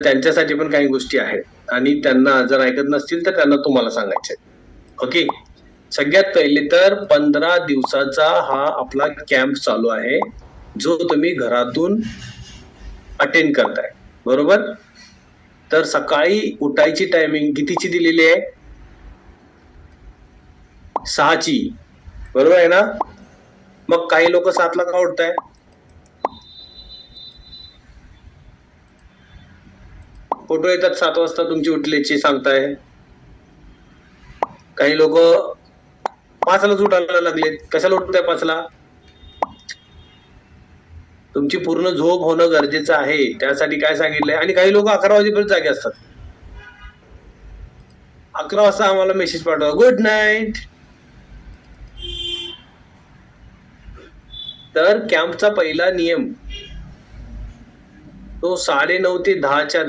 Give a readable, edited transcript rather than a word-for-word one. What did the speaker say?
त्यांच्यासाठी पण काही गोष्टी आहेत आणि त्यांना जर ऐकत नसतील तर त्यांना तुम्हाला सांगायचे. ओके. सगळ्यात पहिले तर 15 दिवसाचा हा आपला कॅम्प चालू आहे, जो तुम्ही घरातून अटेंड करताय. बरोबर? तर सकाळी उठायची टायमिंग कितीची दिलेली आहे? 6ची. बरोबर आहे ना? मग काही लोक 7ला का उठताय? फोटो येतात 7 वाजता तुमची उठल्याची सांगताय. काही लोक 5लाच उठायला लागलेत. कशाला उठताय 5ला? तुमची पूर्ण झोप होणं गरजेचं आहे. त्यासाठी काय सांगितलंय? आणि काही लोक 11 वाजेपर्यंत जागे असतात. 11 वाजता आम्हाला मेसेज पाठवा, गुड नाईट. तर कॅम्पचा पहिला नियम तो 9:30 ते 10च्या